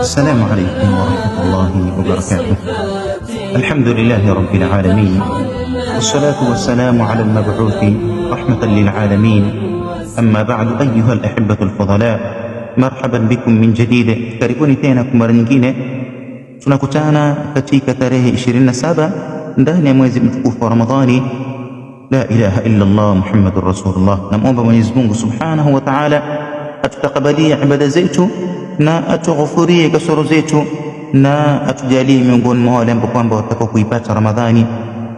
السلام عليكم ورحمة الله وبركاته. الحمد لله رب العالمين، والصلاة والسلام على المبعوث رحمة للعالمين. أما بعد، أيها الأحبة الفضلاء، مرحبا بكم من جديد. Karibuni tena kwa mara nyingine. Tunakutana katika tarehe 27 ndani ya mwezi mtukufu wa Ramadhani. La ilaha illa Allah Muhammadur Rasulullah. Namuomba Mwenyezi Mungu Subhanahu wa Ta'ala atutakabalie ibada zetu na atughufurie kasoro zetu na atujalie miongoni mwa wale ambao kwamba watakao kuipata Ramadhani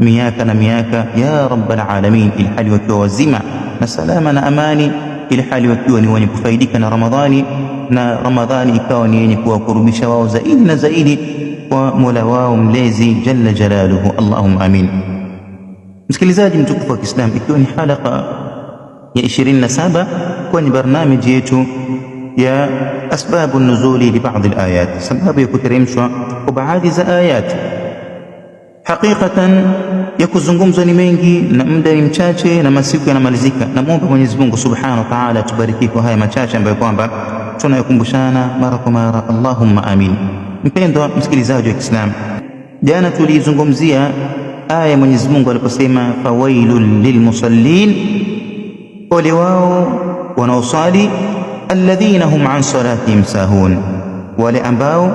miaka na miaka ya rabbal alamin, ili hali wakiwa wazima na salama na amani, ili hali wakiwa ni wenye kufaidika na Ramadhani, na Ramadhani ikawa ni yenye kuwakurubisha wao zaidi na zaidi kwa Mola wao mlezi jalla jalaluhu. Allahumma amin. Msikilizaji mtukufu wa Kiislamu, ikiwa ni halaka ya 27 kwenye barnamiji yetu ya asbabu nuzuli li baadhi alayat, sababu ya kuteremshwa kwa baadhi za ayat. Hakikatan ya kuzungumzwa ni mengi na muda ni mchache na masiku yanamalizika. Namuomba Mwenyezi Mungu Subhanahu wa Ta'ala atubariki kwa haya machache ambayo kwamba tunayokumbushana mara kwa mara. Allahumma amin. Mpendwa msikilizaji wa Kiislamu, jana tulizungumzia aya ya Mwenyezi Mungu aliposema fawailul lilmusallin, ole wao wanaosali, alladhina hum an salatihim sahun, wale ambao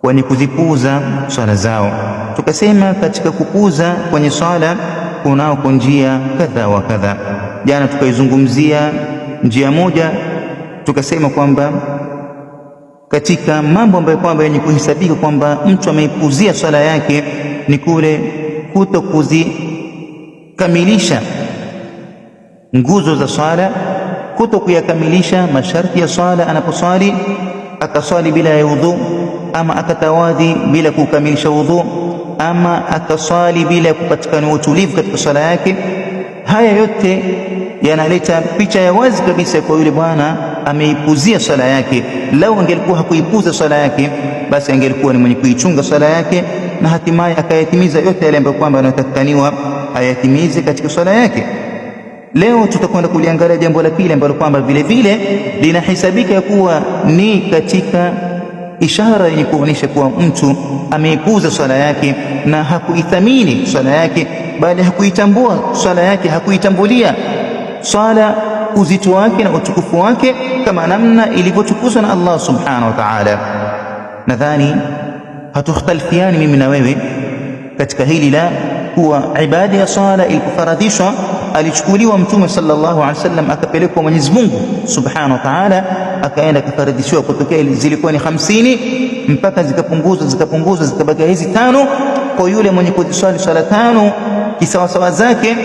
wenye kuzipuza swala zao. Tukasema katika kupuza kwenye swala kunao kwa njia kadha wa kadha. Jana tukaizungumzia njia moja, tukasema kwamba katika mambo ambayo kwamba yenye kuhesabika kwamba mtu ameipuzia swala yake ni kule kuto kuzikamilisha nguzo za swala, kuto kuyakamilisha masharti ya swala. Anaposwali akaswali bila ya udhu, ama akatawadhi bila kukamilisha udhu, ama akaswali bila kupatikana utulivu katika swala yake, haya yote yanaleta picha ya wazi kabisa kwa yule bwana ameipuzia swala yake. Lau angelikuwa hakuipuza swala yake, basi angelikuwa ni mwenye kuichunga swala yake na hatimaye akayatimiza yote yale ambayo kwamba anatakaniwa ayatimize katika swala yake. Leo tutakwenda kuliangalia jambo la pili ambalo kwamba vile vile linahesabika kuwa ni katika ishara yenye kuonyesha kuwa mtu ameipuza swala yake na hakuithamini swala yake, bali hakuitambua swala yake, hakuitambulia swala uzito wake na utukufu wake kama namna ilivyotukuzwa na Allah Subhanahu wa Ta'ala. Nadhani hatuhtalifiani mimi na wewe katika hili la kuwa ibada ya swala ilipofaradhishwa, alichukuliwa Mtume sallallahu alaihi wasallam akapelekwa Mwenyezi Mungu Subhanahu wa Ta'ala, akaenda akafaradhishiwa kutokea zilikuwa ni 50 mpaka zikapunguzwa zikabaki hizi 5. Kwa yule mwenye kuswali swala 5 kisawasawa zake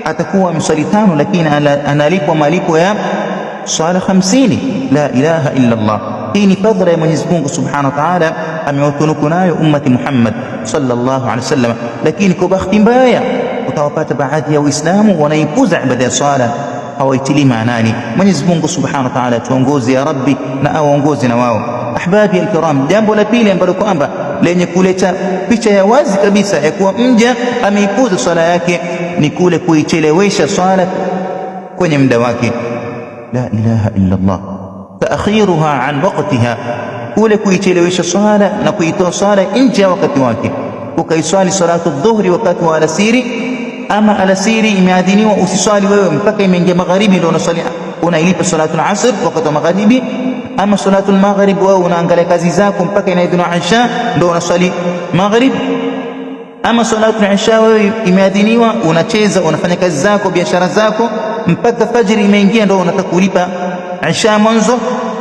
atakuwa mswali 5, lakini analipwa malipo ya swala 50. La ilaha illa Allah. Hii ni fadhila ya Mwenyezi Mungu Subhanahu wa Ta'ala amewatunuku nayo ummati Muhammad sallallahu alaihi wasallam. Lakini kwa bahati mbaya utawapata baadhi ya Waislamu wanaipuza ibada ya swala, hawaitilii maanani. Mwenyezi Mungu Subhanahu wa Ta'ala tuongoze ya Rabbi na awaongoze na wao. Ahbabi alkiram, jambo la pili ambalo kwamba lenye kuleta picha ya wazi kabisa ya kuwa mja ameipuza swala yake ni kule kuichelewesha swala kwenye muda wake. La ilaha illa Allah. Taakhiruha an waqtiha, kule kuichelewesha swala na kuitoa swala nje ya wakati wake. Ukaiswali salatu dhuhri wakati wa alasiri, ama alasiri imeadhiniwa usiswali wewe mpaka imeingia magharibi ndio unaswali, unailipa salatu al-asr wakati wa magharibi. Ama salatu al-maghrib wewe unaangalia kazi zako mpaka inaidhina isha ndio unaswali maghrib. Ama salatu al-isha wewe imeadhiniwa, unacheza, unafanya kazi zako, biashara zako mpaka fajiri imeingia ndio unataka kulipa isha mwanzo.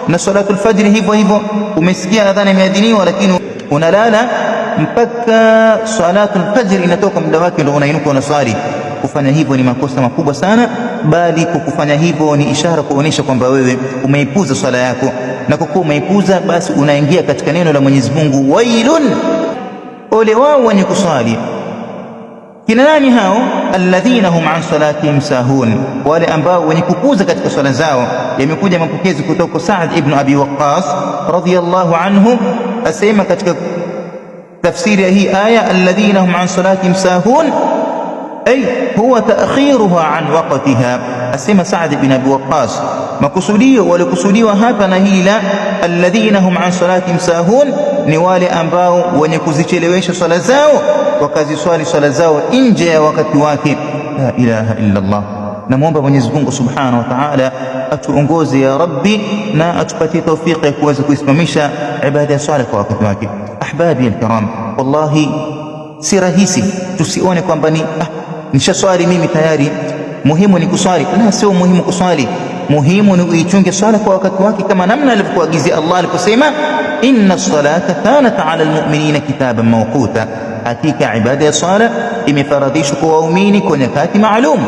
Na salatu al-fajr hivyo hivyo, umesikia adhana imeadhiniwa lakini unalala mpaka salatu al-fajr inatoka muda wake ndio unainuka unaswali. Kufanya hivyo ni makosa makubwa sana, bali kufanya hivyo ni ishara kuonesha kwamba wewe umeipuza swala yako, na kwa kuwa umeipuza basi unaingia katika neno la Mwenyezi Mungu, wailun, ole wao wenye kuswali. Kina nani hao? Alladhina hum an salatihim sahun, wale ambao wenye kupuza katika swala zao. Yamekuja mapokezi kutoka Sa'd ibn Abi Waqqas radhiyallahu anhu, asema katika tafsiri ya hii aya, alladhina hum an salatihim sahun ay huwa ta'khiruha an waqtiha. Asema Sa'd ibn Abi Waqqas, Makusudio walikusudiwa hapa na hili la alladhina hum an salatihim sahun, ni wale ambao wenye kuzichelewesha swala zao, wakaziswali swala zao nje ya wakati wake. La ilaha illa Allah. Namuomba Mwenyezi Mungu Subhanahu wa Ta'ala atuongoze ya Rabbi, na atupatie tawfiki ya kuweza kuisimamisha ibada ya swala kwa wakati wake. Ahbabi alkiram, wallahi si rahisi. Tusione kwamba nishaswali mimi tayari, muhimu ni kuswali. La, sio muhimu kuswali, muhimu ni uichunge swala kwa wakati wake, kama namna alivyokuagizia Allah aliposema, inna salata kanat ala almu'minina kitaban mawquta, hakika ibada ya swala imefaradhishwa kwa waumini kwa nyakati maalum.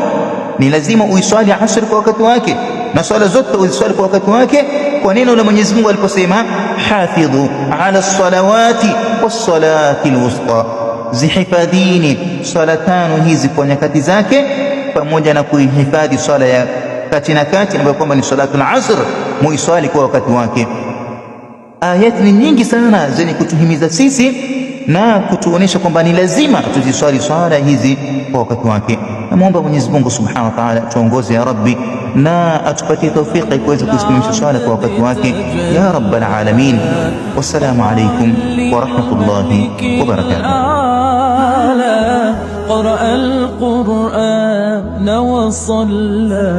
Ni lazima uiswali asr kwa wakati wake, na swala zote uziswali kwa wakati wake, kwa neno la Mwenyezi Mungu aliposema, hafidhu ala salawati was-salati al-wusta, zihifadhini swala tano hizi kwa nyakati zake, pamoja na kuihifadhi swala ya kati na kati ambayo kwamba ni salatul asr, muiswali kwa wakati wake. Ayati ni nyingi sana zenye kutuhimiza sisi na kutuonesha kwamba ni lazima tuziswali swala hizi kwa wakati wake. Namuomba Mwenyezi Mungu Subhanahu wa Ta'ala tuongoze ya Rabbi, na atupatie tawfiki kuweza kusimamisha swala kwa wakati wake ya Rabbal Alamin. Wassalamu alaykum wa rahmatullahi wa barakatuh. قرأ القرآن وصلى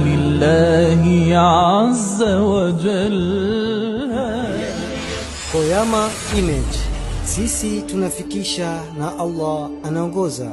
لله عز وجل. Qoyama Image, sisi tunafikisha na Allah anaongoza.